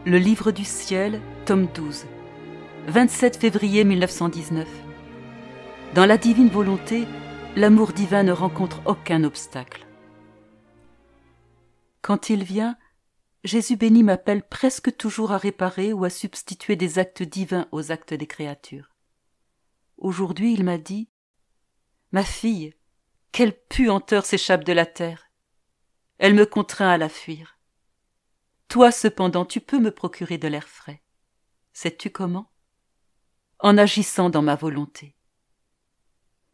Le livre du ciel, tome 12, 27 février 1919. Dans la divine volonté, l'amour divin ne rencontre aucun obstacle. Quand il vient, Jésus béni m'appelle presque toujours à réparer ou à substituer des actes divins aux actes des créatures. Aujourd'hui, il m'a dit « Ma fille, quelle puanteur s'échappe de la terre. Elle me contraint à la fuir. Toi, cependant, tu peux me procurer de l'air frais. Sais-tu comment? En agissant dans ma volonté.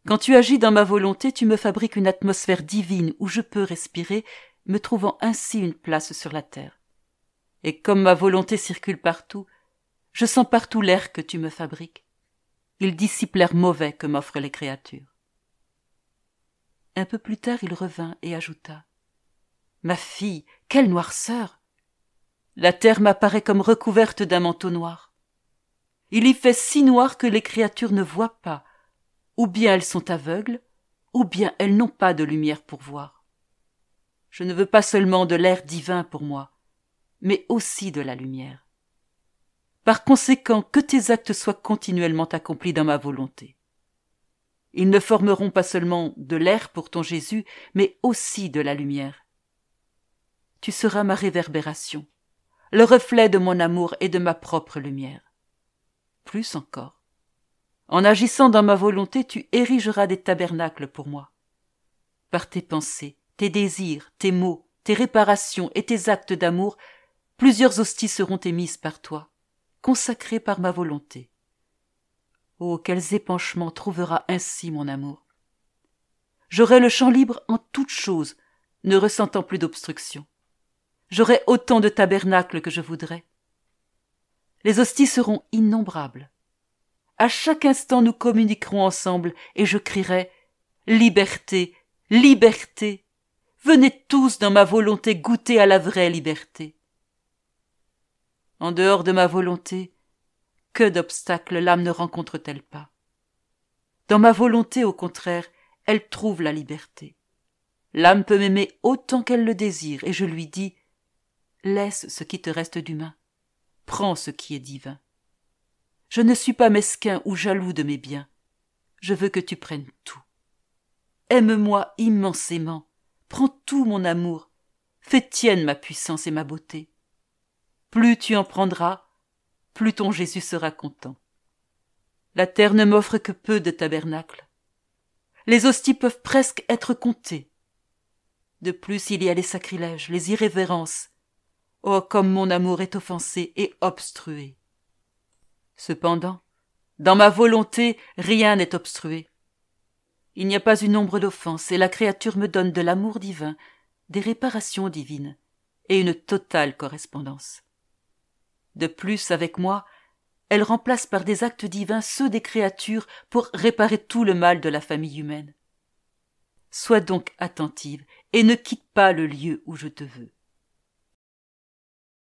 Quand tu agis dans ma volonté, tu me fabriques une atmosphère divine où je peux respirer, me trouvant ainsi une place sur la terre. Et comme ma volonté circule partout, je sens partout l'air que tu me fabriques. Il dissipe l'air mauvais que m'offrent les créatures. » Un peu plus tard, il revint et ajouta « Ma fille, quelle noirceur! La terre m'apparaît comme recouverte d'un manteau noir. Il y fait si noir que les créatures ne voient pas, ou bien elles sont aveugles, ou bien elles n'ont pas de lumière pour voir. Je ne veux pas seulement de l'air divin pour moi, mais aussi de la lumière. Par conséquent, que tes actes soient continuellement accomplis dans ma volonté. Ils ne formeront pas seulement de l'air pour ton Jésus, mais aussi de la lumière. Tu seras ma réverbération, le reflet de mon amour et de ma propre lumière. Plus encore, en agissant dans ma volonté, tu érigeras des tabernacles pour moi. Par tes pensées, tes désirs, tes mots, tes réparations et tes actes d'amour, plusieurs hosties seront émises par toi, consacrées par ma volonté. Oh, quels épanchements trouvera ainsi mon amour! J'aurai le champ libre en toutes choses, ne ressentant plus d'obstruction. J'aurai autant de tabernacles que je voudrais. Les hosties seront innombrables. À chaque instant, nous communiquerons ensemble et je crierai « Liberté, liberté ! Venez tous dans ma volonté goûter à la vraie liberté. » En dehors de ma volonté, que d'obstacles l'âme ne rencontre-t-elle pas? Dans ma volonté, au contraire, elle trouve la liberté. L'âme peut m'aimer autant qu'elle le désire et je lui dis « Laisse ce qui te reste d'humain. Prends ce qui est divin. Je ne suis pas mesquin ou jaloux de mes biens. Je veux que tu prennes tout. Aime-moi immensément. Prends tout mon amour. Fais tienne ma puissance et ma beauté. Plus tu en prendras, plus ton Jésus sera content. La terre ne m'offre que peu de tabernacles. Les hosties peuvent presque être comptées. De plus, il y a les sacrilèges, les irrévérences. Oh, comme mon amour est offensé et obstrué. Cependant, dans ma volonté, rien n'est obstrué. Il n'y a pas une ombre d'offense et la créature me donne de l'amour divin, des réparations divines et une totale correspondance. De plus, avec moi, elle remplace par des actes divins ceux des créatures pour réparer tout le mal de la famille humaine. Sois donc attentive et ne quitte pas le lieu où je te veux.